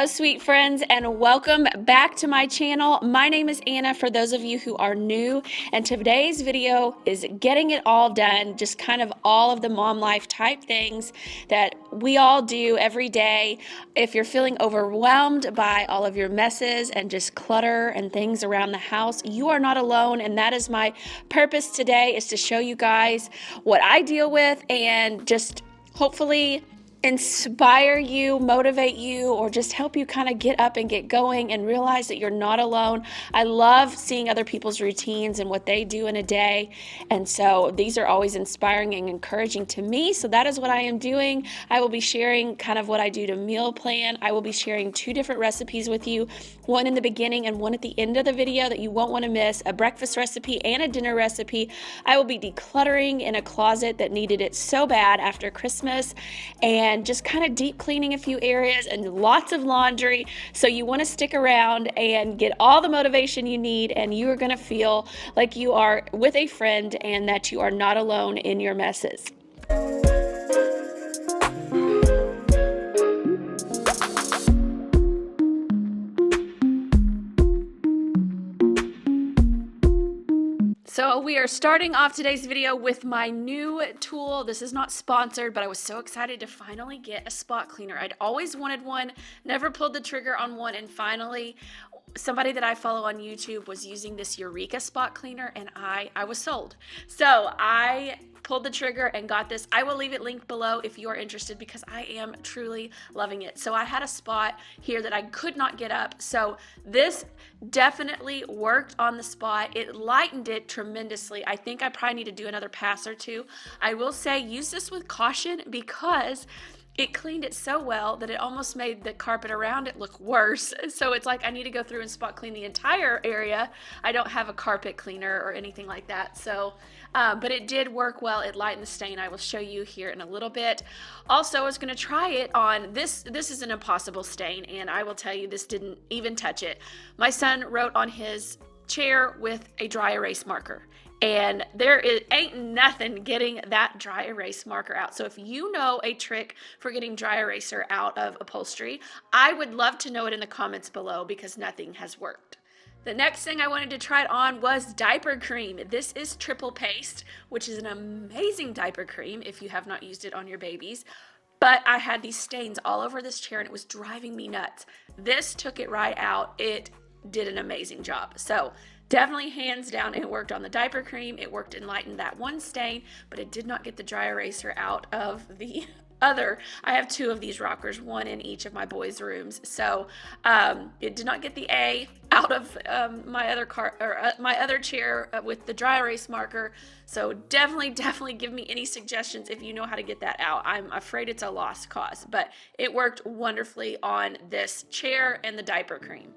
Hello, sweet friends, and welcome back to my channel. My name is Anna, for those of you who are new, and today's video is getting it all done, just kind of all of the mom life type things that we all do every day. If you're feeling overwhelmed by all of your messes and just clutter and things around the house, you are not alone, and that is my purpose today, is to show you guys what I deal with and just hopefully inspire you, motivate you, or just help you kind of get up and get going and realize that you're not alone. I love seeing other people's routines and what they do in a day, and so these are always inspiring and encouraging to me. So that is what I am doing. I will be sharing kind of what I do to meal plan. I will be sharing two different recipes with you, one in the beginning and one at the end of the video that you won't want to miss, a breakfast recipe and a dinner recipe. I will be decluttering in a closet that needed it so bad after Christmas, and just kind of deep cleaning a few areas and lots of laundry. So you want to stick around and get all the motivation you need, and you are going to feel like you are with a friend and that you are not alone in your messes. So we are starting off today's video with my new tool. This is not sponsored, but I was so excited to finally get a spot cleaner. I'd always wanted one, never pulled the trigger on one, and finally somebody that I follow on YouTube was using this EUREKA spot cleaner, and I was sold. So I pulled the trigger and got this. I will leave it linked below if you are interested, because I am truly loving it. So I had a spot here that I could not get up, so this definitely worked on the spot. It lightened it tremendously. I think I probably need to do another pass or two. I will say use this with caution, because it cleaned it so well that it almost made the carpet around it look worse. So it's like I need to go through and spot clean the entire area. I don't have a carpet cleaner or anything like that. So, but it did work well. It lightened the stain. I will show you here in a little bit. Also, I was going to try it on this. This is an impossible stain, and I will tell you, this didn't even touch it. My son wrote on his chair with a dry erase marker, and ain't nothing getting that dry erase marker out. So if you know a trick for getting dry eraser out of upholstery, I would love to know it in the comments below, because nothing has worked. The next thing I wanted to try it on was diaper cream. This is triple paste, which is an amazing diaper cream if you have not used it on your babies. But I had these stains all over this chair, and it was driving me nuts. This took it right out. It did an amazing job. So definitely hands down, it worked on the diaper cream. It worked and lightened that one stain, but it did not get the dry eraser out of the other. I have two of these rockers, one in each of my boys' rooms. So it did not get the A out of my other chair with the dry erase marker. So definitely give me any suggestions if you know how to get that out. I'm afraid it's a lost cause, but it worked wonderfully on this chair and the diaper cream.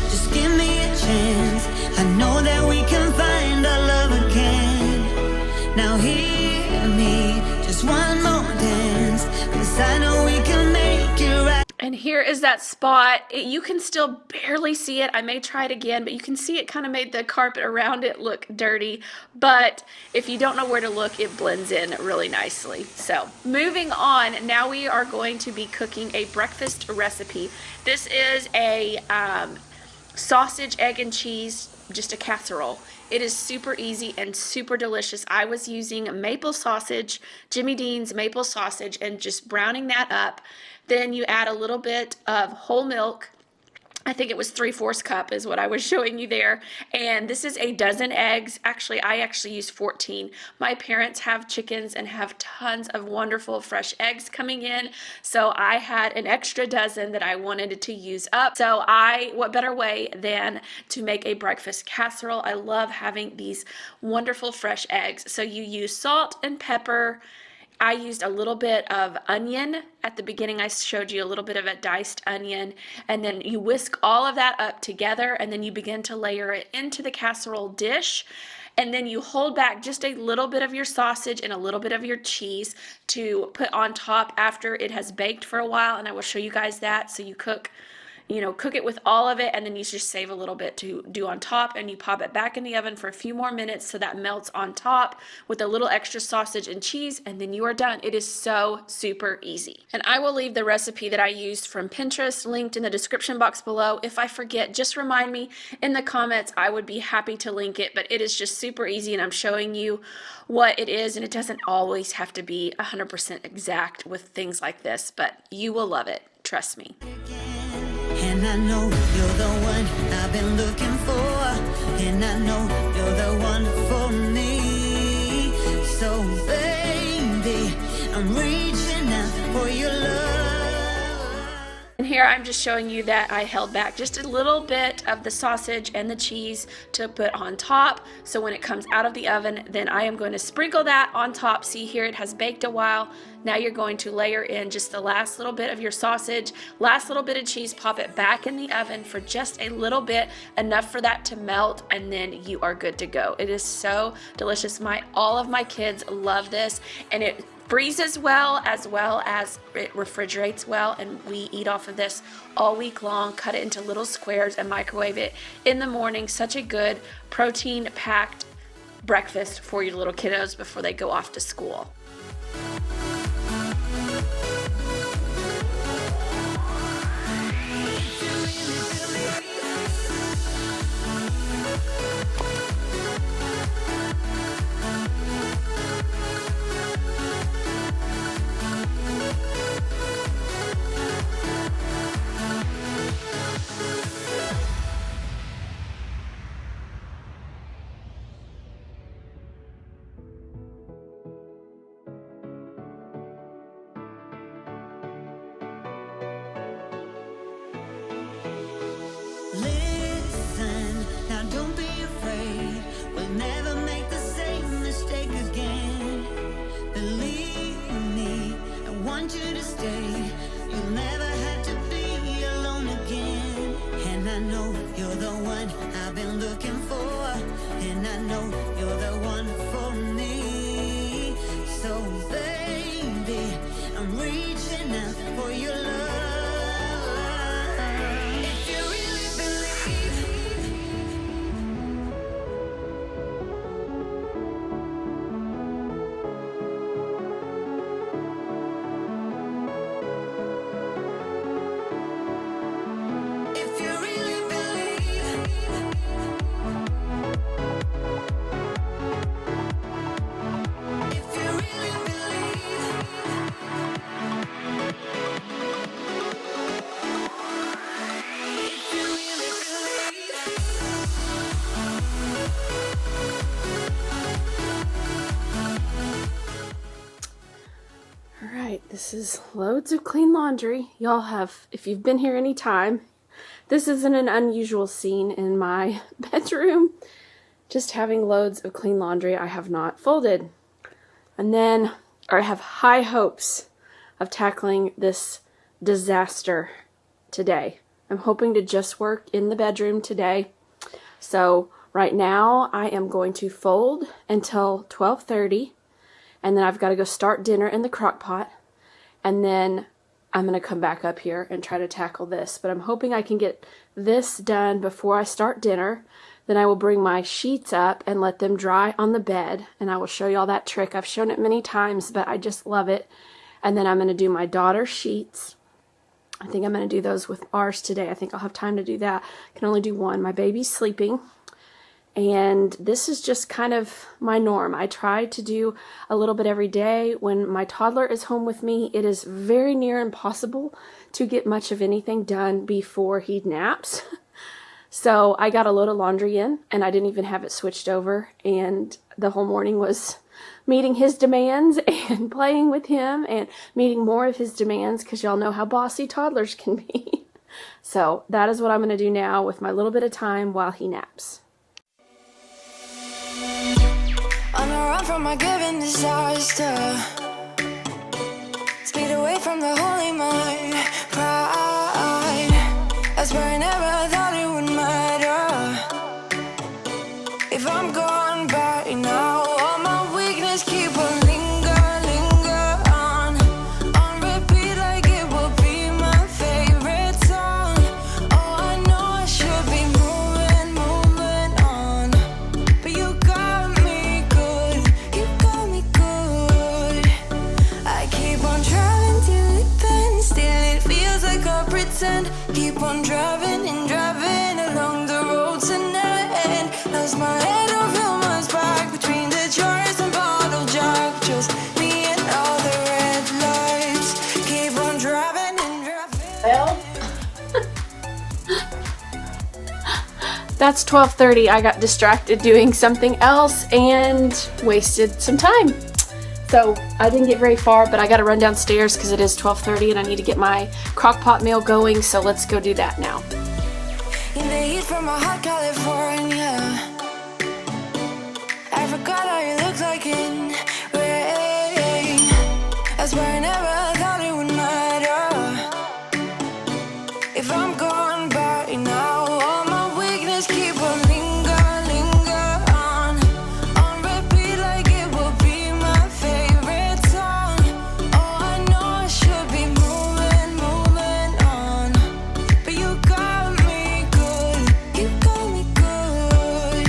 Just give me a chance. I know that we can find our love again. Now hear me, just one more dance, 'cause I know we can make it right. And here is that spot. You can still barely see it. I may try it again, but you can see it kind of made the carpet around it look dirty. But if you don't know where to look, it blends in really nicely. So moving on, now we are going to be cooking a breakfast recipe. This is a sausage, egg, and cheese, just a casserole. It is super easy and super delicious. I was using maple sausage, Jimmy Dean's maple sausage, and just browning that up. Then you add a little bit of whole milk. I think it was 3/4 cup is what I was showing you there. And this is a dozen eggs. Actually, I actually used 14. My parents have chickens and have tons of wonderful fresh eggs coming in. So I had an extra dozen that I wanted to use up. So what better way than to make a breakfast casserole? I love having these wonderful fresh eggs. So you use salt and pepper. I used a little bit of onion. At the beginning, I showed you a little bit of a diced onion, and then you whisk all of that up together, and then you begin to layer it into the casserole dish. And then you hold back just a little bit of your sausage and a little bit of your cheese to put on top after it has baked for a while, and I will show you guys that. So you cook cook it with all of it, and then you just save a little bit to do on top, and you pop it back in the oven for a few more minutes so that melts on top with a little extra sausage and cheese, and then you are done. It is so super easy. And I will leave the recipe that I used from Pinterest linked in the description box below. If I forget, just remind me in the comments. I would be happy to link it, but it is just super easy, and I'm showing you what it is, and it doesn't always have to be 100% exact with things like this, but you will love it. Trust me. And I know you're the one I've been looking for, and I know you're the one for me. So baby, I'm reaching out for your love. And here I'm just showing you that I held back just a little bit of the sausage and the cheese to put on top. So when it comes out of the oven, then I am going to sprinkle that on top. See here, it has baked a while. Now you're going to layer in just the last little bit of your sausage, last little bit of cheese, pop it back in the oven for just a little bit, enough for that to melt, and then you are good to go. It is so delicious. All of my kids love this, and it freezes well as it refrigerates well, and we eat off of this all week long. Cut it into little squares and microwave it in the morning. Such a good protein-packed breakfast for your little kiddos before they go off to school. Listen, now don't be afraid. We'll never make the same mistake again. Believe me, I want you to stay. You'll never have to be alone again. And I know you're the one I've been looking for, and I know you're the one for me. So baby, I'm reaching out for your love. This is loads of clean laundry. Y'all have, if you've been here any time, this isn't an unusual scene in my bedroom. Just having loads of clean laundry I have not folded. And then I have high hopes of tackling this disaster today. I'm hoping to just work in the bedroom today. So right now I am going to fold until 12:30, and then I've got to go start dinner in the crock pot. And then I'm going to come back up here and try to tackle this. But I'm hoping I can get this done before I start dinner. Then I will bring my sheets up and let them dry on the bed. And I will show you all that trick. I've shown it many times, but I just love it. And then I'm going to do my daughter's sheets. I think I'm going to do those with ours today. I think I'll have time to do that. I can only do one. My baby's sleeping. And this is just kind of my norm. I try to do a little bit every day. When my toddler is home with me, it is very near impossible to get much of anything done before he naps. So I got a load of laundry in, and I didn't even have it switched over. And the whole morning was meeting his demands and playing with him and meeting more of his demands, because y'all know how bossy toddlers can be. So that is what I'm going to do now with my little bit of time while he naps. On the run from my given disaster, speed away from the holy mind, pride. I swear I never thought it would matter if I'm gone by now. All my weakness keep on linger on repeat like it will be my favorite song. that's 12:30. I got distracted doing something else and wasted some time. So I didn't get very far, but I got to run downstairs because it is 12:30 and I need to get my crock pot meal going. So let's go do that now. In the heat from a hot California, I forgot how you look like in rain. I swear I never thought it would matter if I'm gone by now. All my weakness keep on linger on repeat like it will be my favorite song. Oh, I know I should be moving on, but you got me good, you got me good.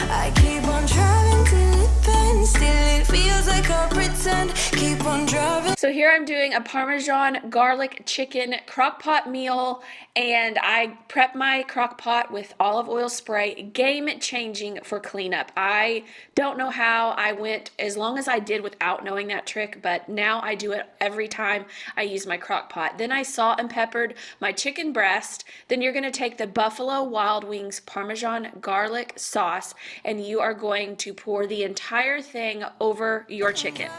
I keep on driving till it bends, still it feels like I pretend. Keep on driving. So here I'm doing a Parmesan garlic chicken crock pot meal, and I prepped my crock pot with olive oil spray. Game changing for cleanup. I don't know how I went as long as I did without knowing that trick, but now I do it every time I use my crock pot. Then I salt and peppered my chicken breast. Then you're going to take the Buffalo Wild Wings Parmesan garlic sauce, and you are going to pour the entire thing over your chicken.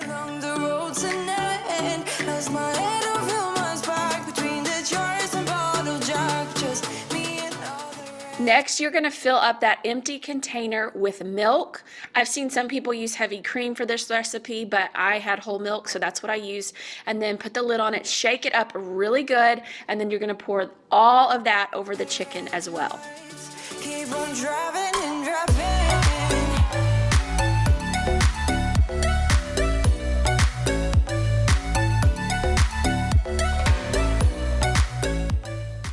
Along the road to end, lost my head over my back between the jars and bottle jack, just me and all the rest. Next, you're going to fill up that empty container with milk. I've seen some people use heavy cream for this recipe, but I had whole milk, so that's what I used. And then put the lid on it, shake it up really good, and then you're going to pour all of that over the chicken as well. Keep on driving and driving.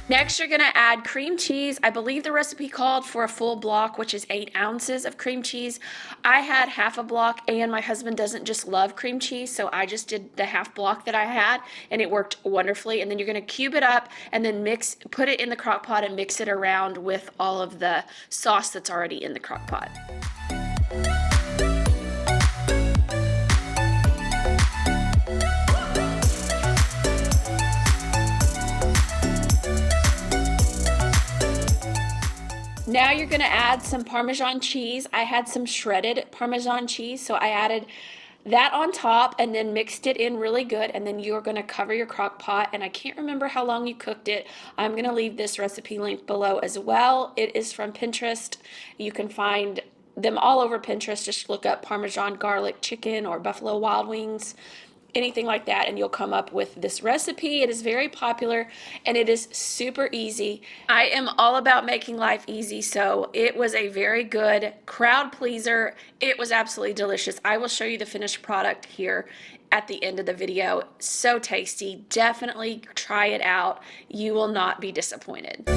Next, you're going to add cream cheese. I believe the recipe called for a full block, which is 8 ounces of cream cheese. I had half a block, and my husband doesn't just love cream cheese, so I just did the half block that I had, and it worked wonderfully. And then you're going to cube it up and then put it in the crock pot and mix it around with all of the sauce that's already in the crock pot. Now you're going to add some Parmesan cheese. I had some shredded Parmesan cheese, so I added that on top and then mixed it in really good. And then you're going to cover your crock pot, and I can't remember how long you cooked it. I'm going to leave this recipe linked below as well. It is from Pinterest. You can find them all over Pinterest. Just look up Parmesan garlic chicken or Buffalo Wild Wings, anything like that, and you'll come up with this recipe. It is very popular and it is super easy. I am all about making life easy, so it was a very good crowd pleaser. It was absolutely delicious. I will show you the finished product here at the end of the video. So tasty. Definitely try it out. You will not be disappointed.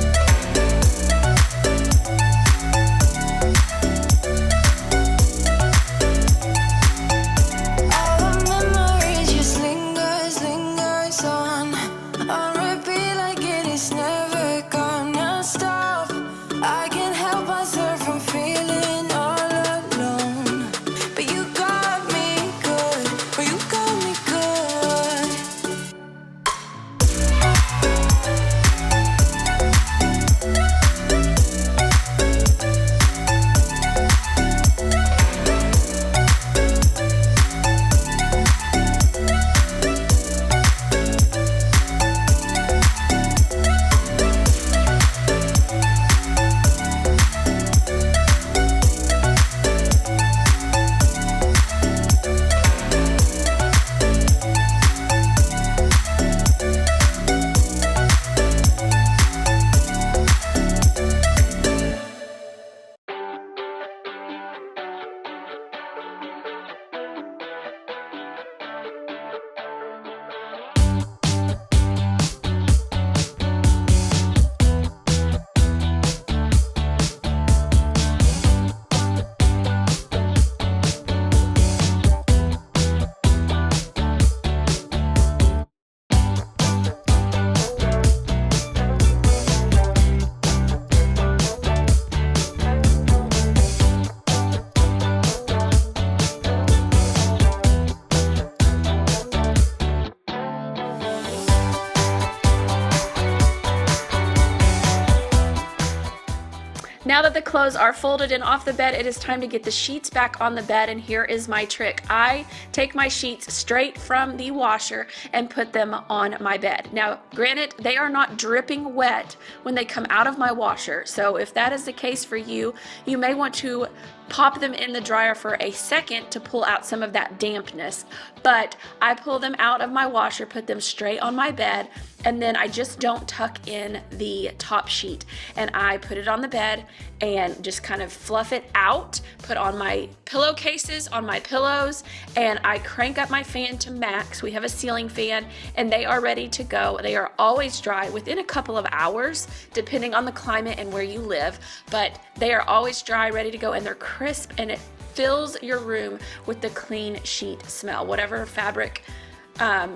Now that the clothes are folded and off the bed, it is time to get the sheets back on the bed, and here is my trick. I take my sheets straight from the washer and put them on my bed. Now, granted, they are not dripping wet when they come out of my washer, so if that is the case for you, you may want to pop them in the dryer for a second to pull out some of that dampness. But I pull them out of my washer, put them straight on my bed, and then I just don't tuck in the top sheet. And I put it on the bed and just kind of fluff it out, put on my pillowcases, on my pillows, and I crank up my fan to max. We have a ceiling fan, and they are ready to go. They are always dry within a couple of hours, depending on the climate and where you live, but they are always dry, ready to go, and they're crisp, and it fills your room with the clean sheet smell. Whatever fabric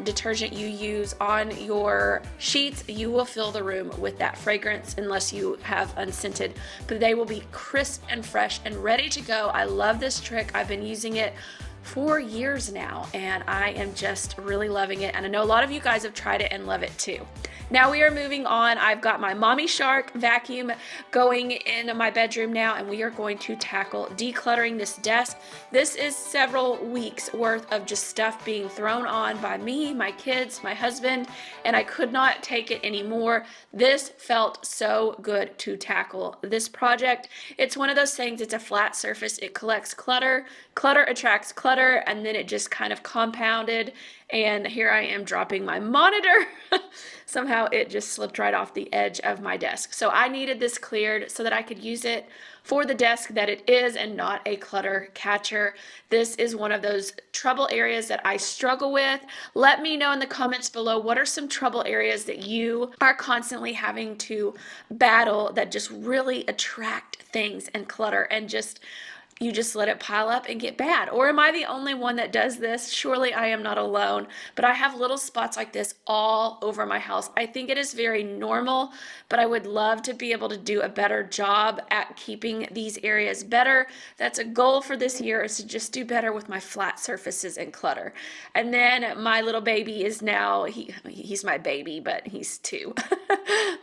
detergent you use on your sheets, you will fill the room with that fragrance unless you have unscented, but they will be crisp and fresh and ready to go. I love this trick. I've been using it for years now, and I am just really loving it, and I know a lot of you guys have tried it and love it too. Now we are moving on. I've got my Mommy Shark vacuum going in my bedroom now, and we are going to tackle decluttering this desk. This is several weeks worth of just stuff being thrown on by me, my kids, my husband, and I could not take it anymore. This felt so good to tackle this project. It's one of those things, it's a flat surface. It collects clutter. Clutter attracts clutter, and then it just kind of compounded, and here I am dropping my monitor. Somehow it just slipped right off the edge of my desk. So I needed this cleared so that I could use it for the desk that it is and not a clutter catcher. This is one of those trouble areas that I struggle with. Let me know in the comments below, what are some trouble areas that you are constantly having to battle that just really attract things and clutter, and you just let it pile up and get bad? Or am I the only one that does this? Surely I am not alone, but I have little spots like this all over my house. I think it is very normal, but I would love to be able to do a better job at keeping these areas better. That's a goal for this year, is to just do better with my flat surfaces and clutter. And then my little baby is now, he's my baby, but he's 2.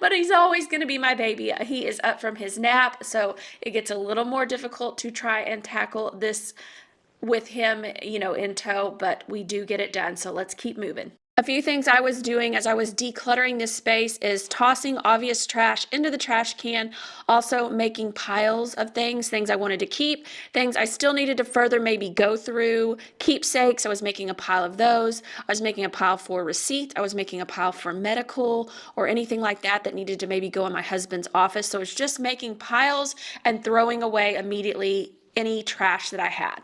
But he's always going to be my baby. He is up from his nap, so it gets a little more difficult to try and tackle this with him, in tow, but we do get it done, so let's keep moving. A few things I was doing as I was decluttering this space is tossing obvious trash into the trash can, also making piles of things I wanted to keep, things I still needed to further maybe go through, keepsakes. I was making a pile of those. I was making a pile for receipts. I was making a pile for medical or anything like that that needed to maybe go in my husband's office. So it's just making piles and throwing away immediately any trash that I had.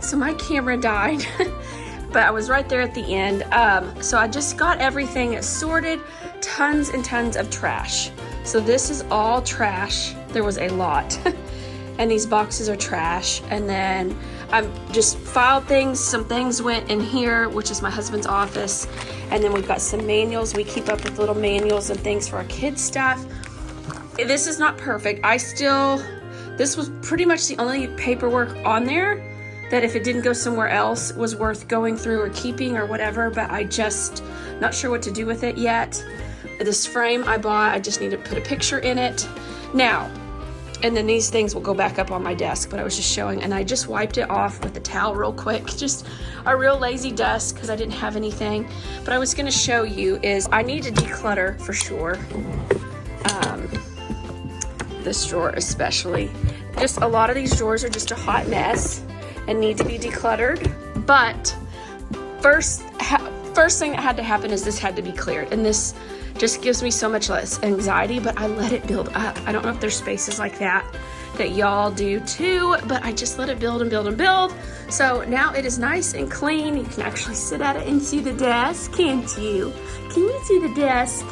So my camera died, but I was right there at the end. So I just got everything sorted, tons and tons of trash. So this is all trash. There was a lot. And these boxes are trash. And then I just filed things. Some things went in here, which is my husband's office. And then we've got some manuals. We keep up with little manuals and things for our kids' stuff. This is not perfect. This was pretty much the only paperwork on there that if it didn't go somewhere else was worth going through or keeping or whatever, but I just not sure what to do with it yet. This frame I bought, I just need to put a picture in it. Now, and then these things will go back up on my desk, but I was just showing, and I just wiped it off with a towel real quick, just a real lazy dust because I didn't have anything. But I was gonna show you is I need to declutter for sure. This drawer especially. Just a lot of these drawers are just a hot mess and need to be decluttered. But first thing that had to happen is this had to be cleared. And this just gives me so much less anxiety, but I let it build up. I don't know if there's spaces like that y'all do too, but I just let it build and build and build. So now it is nice and clean. You can actually sit at it and see the desk, can't you? Can you see the desk?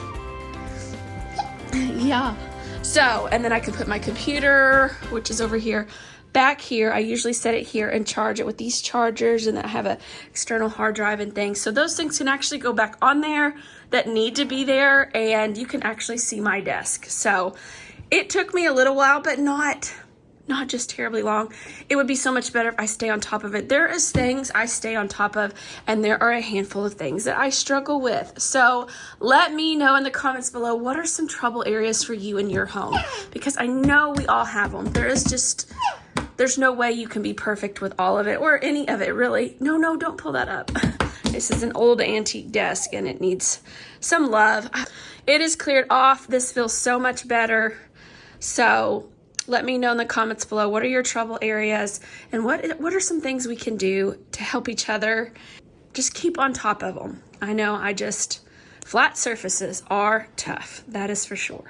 Yeah. So, and then I can put my computer, which is over here, back here. I usually set it here and charge it with these chargers, and then I have an external hard drive and things. So those things can actually go back on there that need to be there, and you can actually see my desk. So it took me a little while, but not just terribly long. It would be so much better if I stay on top of it. There is things I stay on top of, and there are a handful of things that I struggle with. So let me know in the comments below, what are some trouble areas for you in your home? Because I know we all have them. There's no way you can be perfect with all of it, or any of it really. No, don't pull that up. This is an old antique desk and it needs some love. It is cleared off. This feels so much better. So let me know in the comments below, what are your trouble areas, and what are some things we can do to help each other just keep on top of them. I know flat surfaces are tough. That is for sure.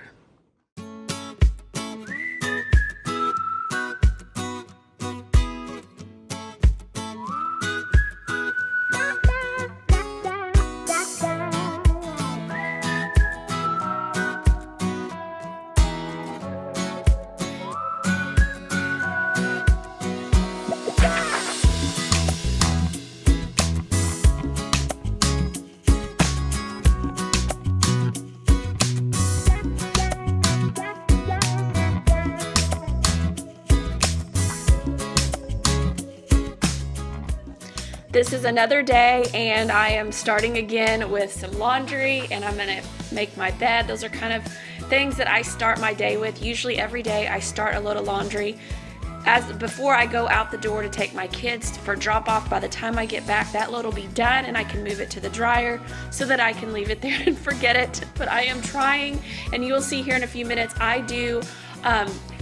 This is another day, and I am starting again with some laundry, and I'm gonna make my bed. Those are kind of things that I start my day with. Usually every day I start a load of laundry before I go out the door to take my kids for drop off. By the time I get back, that load will be done, and I can move it to the dryer so that I can leave it there and forget it. But I am trying, and you will see here in a few minutes, I do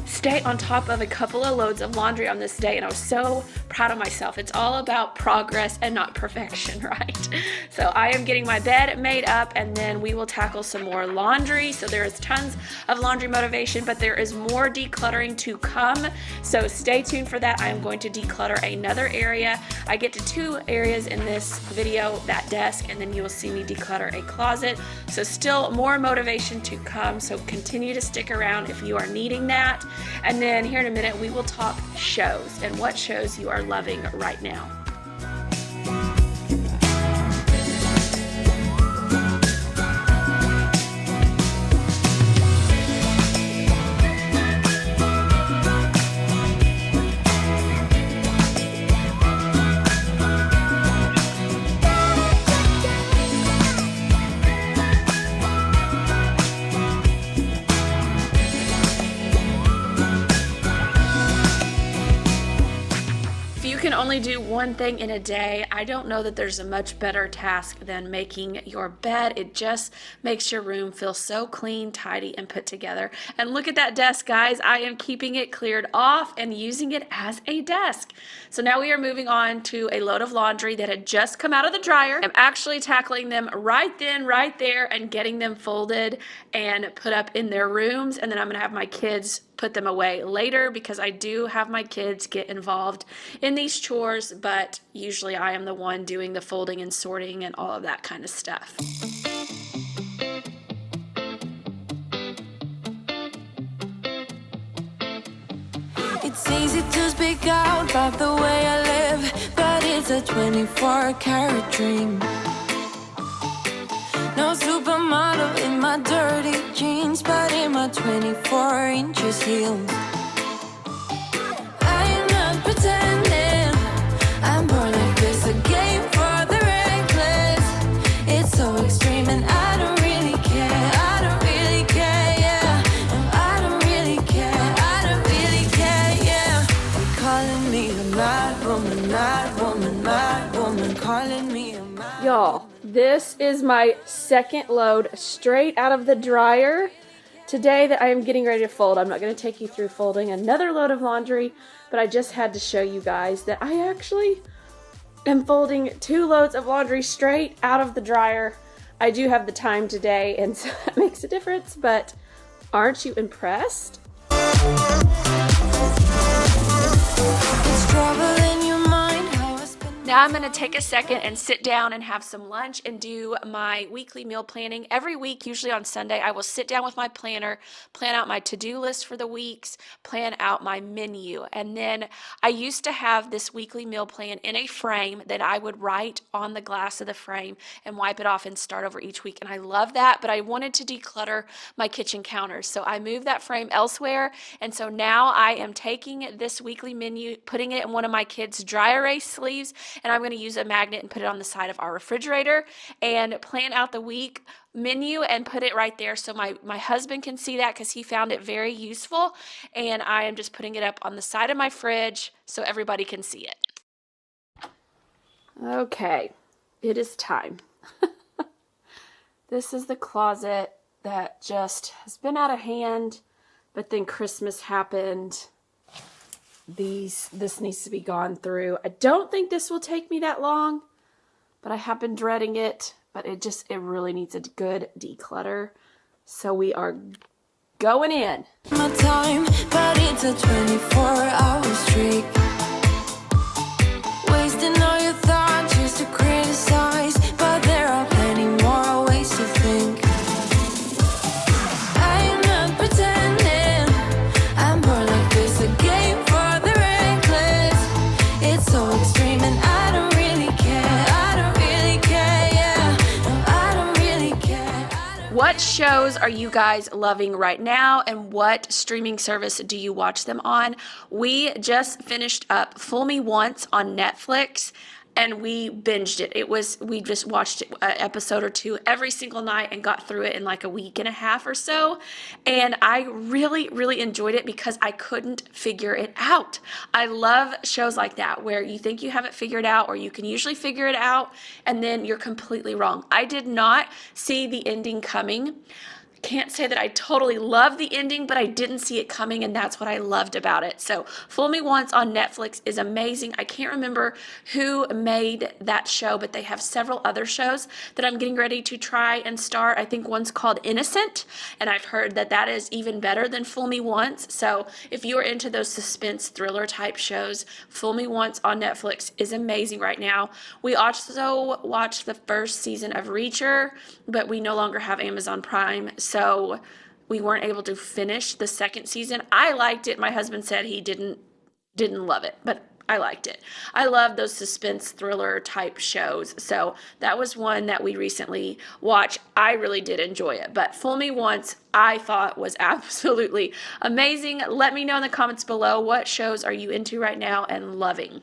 stay on top of a couple of loads of laundry on this day, and I was so proud of myself. It's all about progress and not perfection, right? So I am getting my bed made up, and then we will tackle some more laundry. So there is tons of laundry motivation, but there is more decluttering to come. So stay tuned for that. I am going to declutter another area. I get to 2 areas in this video, that desk, and then you will see me declutter a closet. So still more motivation to come. So continue to stick around if you are needing that. And then here in a minute, we will talk shows and what shows you are loving right now. Only do one thing in a day. I don't know that there's a much better task than making your bed. It just makes your room feel so clean, tidy, and put together. And look at that desk, guys. I am keeping it cleared off and using it as a desk. So now we are moving on to a load of laundry that had just come out of the dryer. I'm actually tackling them right then, right there, and getting them folded and put up in their rooms. And then I'm gonna have my kids put them away later, because I do have my kids get involved in these chores, but usually I am the one doing the folding and sorting and all of that kind of stuff. It's easy to speak out about the way I live, but it's a 24-karat dream. No supermodel in my dirty jeans, but in my 24 inches heels. I am not pretending I'm born like this, a game for the reckless. It's so extreme and I don't really care. I don't really care, yeah. No, I don't really care. I don't really care, yeah. They're calling me a mad woman, mad woman, mad woman, calling me a mad. Y'all, this is my second load straight out of the dryer today that I am getting ready to fold. I'm not going to take you through folding another load of laundry, but I just had to show you guys that I actually am folding 2 loads of laundry straight out of the dryer. I do have the time today, and so that makes a difference, but aren't you impressed? It's trouble in your mind, how I spend. Now I'm going to take a second and sit down and have some lunch and do my weekly meal planning. Every week, usually on Sunday, I will sit down with my planner, plan out my to-do list for the weeks, plan out my menu. And then I used to have this weekly meal plan in a frame that I would write on the glass of the frame and wipe it off and start over each week. And I love that, but I wanted to declutter my kitchen counters. So I moved that frame elsewhere. And so now I am taking this weekly menu, putting it in one of my kids' dry erase sleeves, and I'm going to use a magnet and put it on the side of our refrigerator and plan out the week menu and put it right there so my husband can see that because he found it very useful. And I am just putting it up on the side of my fridge so everybody can see it. Okay, it is time. This is the closet that just has been out of hand, but then Christmas happened. This needs to be gone through. I don't think this will take me that long, but I have been dreading it, but it really needs a good declutter. So we are going in. My time, but it's a 24-hour streak. Wasting all your thoughts just to criticize, but there are plenty more ways to think. I'm not pretending I'm more like this, a game for the reckless. It's so extreme and I don't really care. I don't really care, yeah. No, I don't really care. What shows are you guys loving right now, and what streaming service do you watch them on? We just finished up Fool Me Once on Netflix, and we binged it. We just watched an episode or two every single night and got through it in like a week and a half or so. And I really, really enjoyed it because I couldn't figure it out. I love shows like that where you think you have it figured out, or you can usually figure it out and then you're completely wrong. I did not see the ending coming. Can't say that I totally love the ending, but I didn't see it coming, and that's what I loved about it. So Fool Me Once on Netflix is amazing. I can't remember who made that show, but they have several other shows that I'm getting ready to try and start. I think one's called Innocent, and I've heard that that is even better than Fool Me Once. So if you are into those suspense thriller type shows, Fool Me Once on Netflix is amazing right now. We also watched the first season of Reacher, but we no longer have Amazon Prime, so we weren't able to finish the second season. I liked it. My husband said he didn't love it, but I liked it. I love those suspense thriller type shows, so that was one that we recently watched. I really did enjoy it, but Fool Me Once I thought was absolutely amazing. Let me know in the comments below, what shows are you into right now and loving?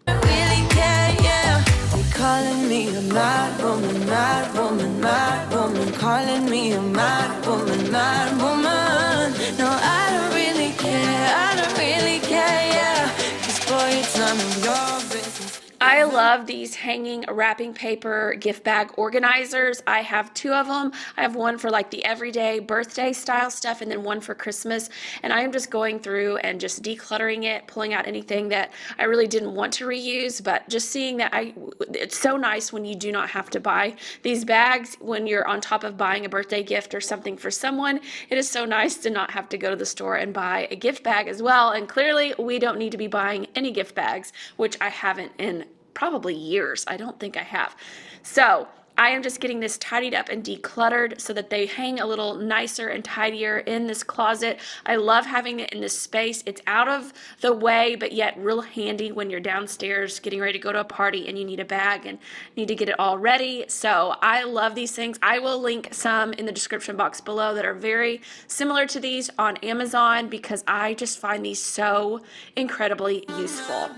Really care, yeah. They calling me a mad woman, mad woman, mad woman. Calling me a mad woman, mad woman. No, I don't really care, I don't really care, yeah. 'Cause boy, it's none of your business. I love these hanging wrapping paper gift bag organizers. I have two of them. I have one for like the everyday birthday style stuff and then one for Christmas. And I am just going through and just decluttering it, pulling out anything that I really didn't want to reuse, but just seeing that it's so nice when you do not have to buy these bags when you're on top of buying a birthday gift or something for someone. It is so nice to not have to go to the store and buy a gift bag as well. And clearly we don't need to be buying any gift bags, which I haven't in probably years. I don't think I have. So I am just getting this tidied up and decluttered so that they hang a little nicer and tidier in this closet. I love having it in this space. It's out of the way, but yet real handy when you're downstairs getting ready to go to a party and you need a bag and need to get it all ready. So I love these things. I will link some in the description box below that are very similar to these on Amazon because I just find these so incredibly useful.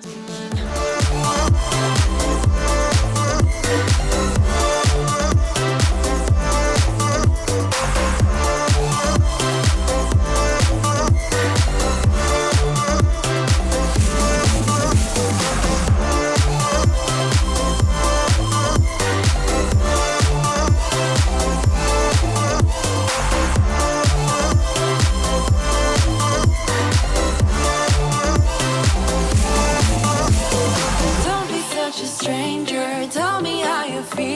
Don't be such a stranger. Tell me how you feel.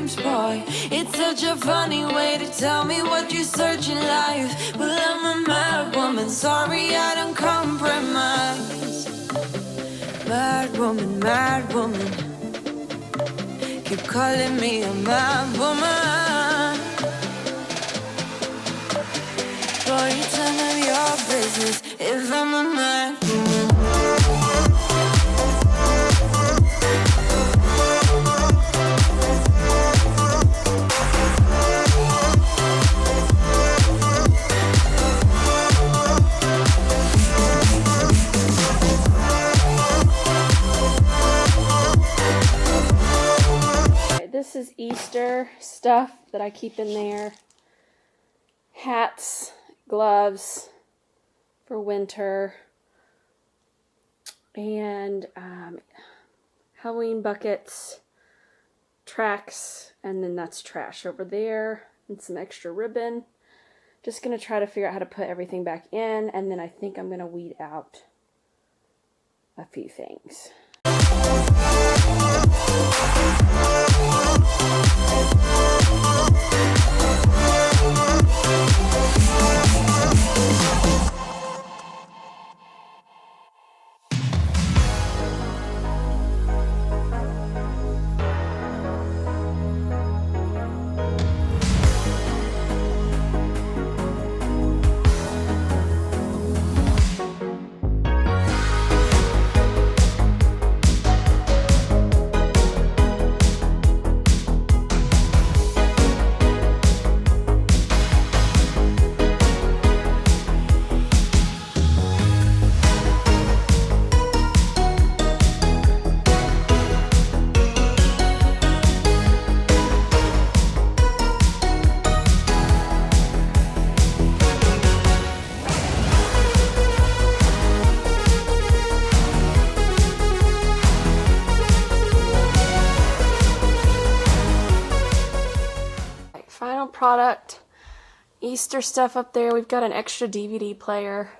dreams, boy. It's such a funny way to tell me what you search in life. Well, I'm a mad woman, sorry I don't compromise. Mad woman, keep calling me a mad woman. Boy, it's none of your business if I'm a mad woman. This is Easter stuff that I keep in there. Hats, gloves for winter, and Halloween buckets, tracks, and then that's trash over there, and some extra ribbon. Just going to try to figure out how to put everything back in, and then I think I'm going to weed out a few things. Final product, Easter stuff up there. We've got an extra DVD player,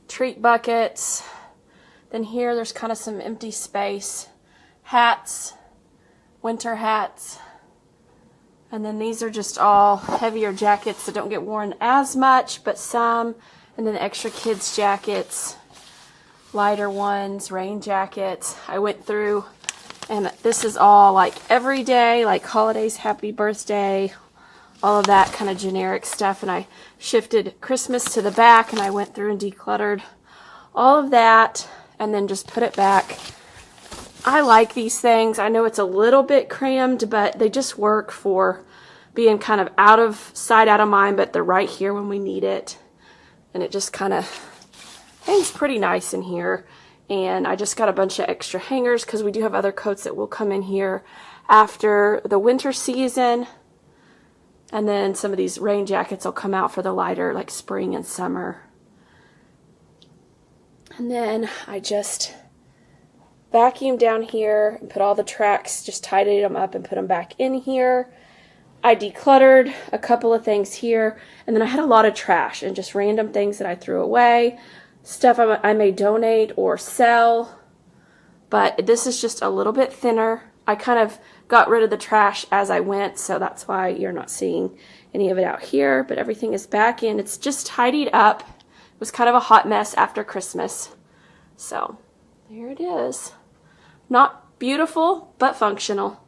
treat buckets, then here there's kind of some empty space, hats, winter hats, and then these are just all heavier jackets that don't get worn as much, but some, and then extra kids jackets, lighter ones, rain jackets. I went through, and this is all like every day, like holidays, happy birthday, all of that kind of generic stuff. And I shifted Christmas to the back, and I went through and decluttered all of that and then just put it back. I like these things. I know it's a little bit crammed, but they just work for being kind of out of sight, out of mind, but they're right here when we need it. And it just kind of hangs pretty nice in here. And I just got a bunch of extra hangers because we do have other coats that will come in here after the winter season. And then some of these rain jackets will come out for the lighter, like spring and summer. And then I just vacuumed down here and put all the tracks, just tidied them up and put them back in here. I decluttered a couple of things here, and then I had a lot of trash and just random things that I threw away. Stuff I may donate or sell, but this is just a little bit thinner. I kind of got rid of the trash as I went, so that's why you're not seeing any of it out here, but everything is back in. It's just tidied up. It was kind of a hot mess after Christmas. So there it is. Not beautiful, but functional.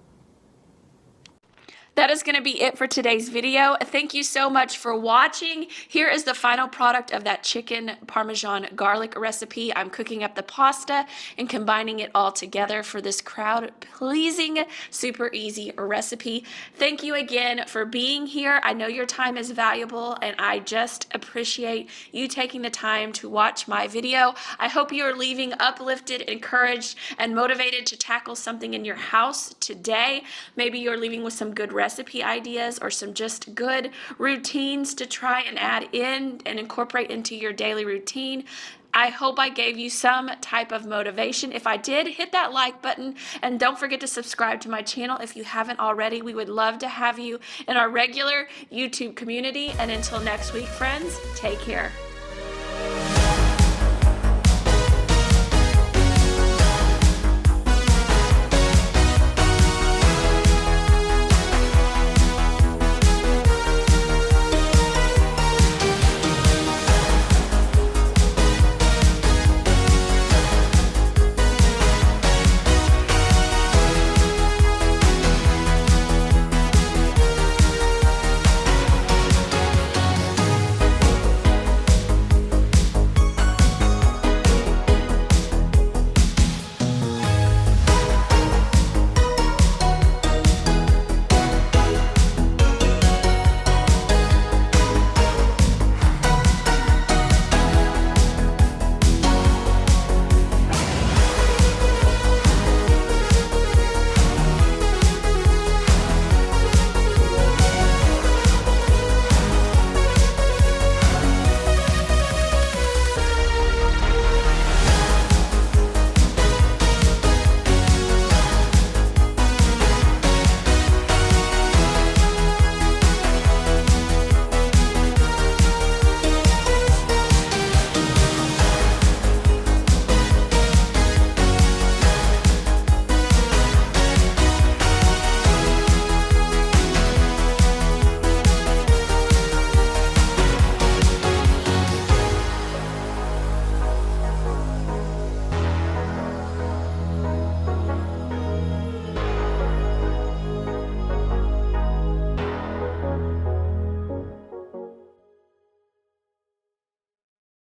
That is going to be it for today's video. Thank you so much for watching. Here is the final product of that chicken Parmesan garlic recipe. I'm cooking up the pasta and combining it all together for this crowd-pleasing, super easy recipe. Thank you again for being here. I know your time is valuable, and I just appreciate you taking the time to watch my video. I hope you are leaving uplifted, encouraged, and motivated to tackle something in your house today. Maybe you're leaving with some good recipe ideas or some just good routines to try and add in and incorporate into your daily routine. I hope I gave you some type of motivation. If I did, hit that like button and don't forget to subscribe to my channel if you haven't already. We would love to have you in our regular YouTube community. And until next week, friends, take care.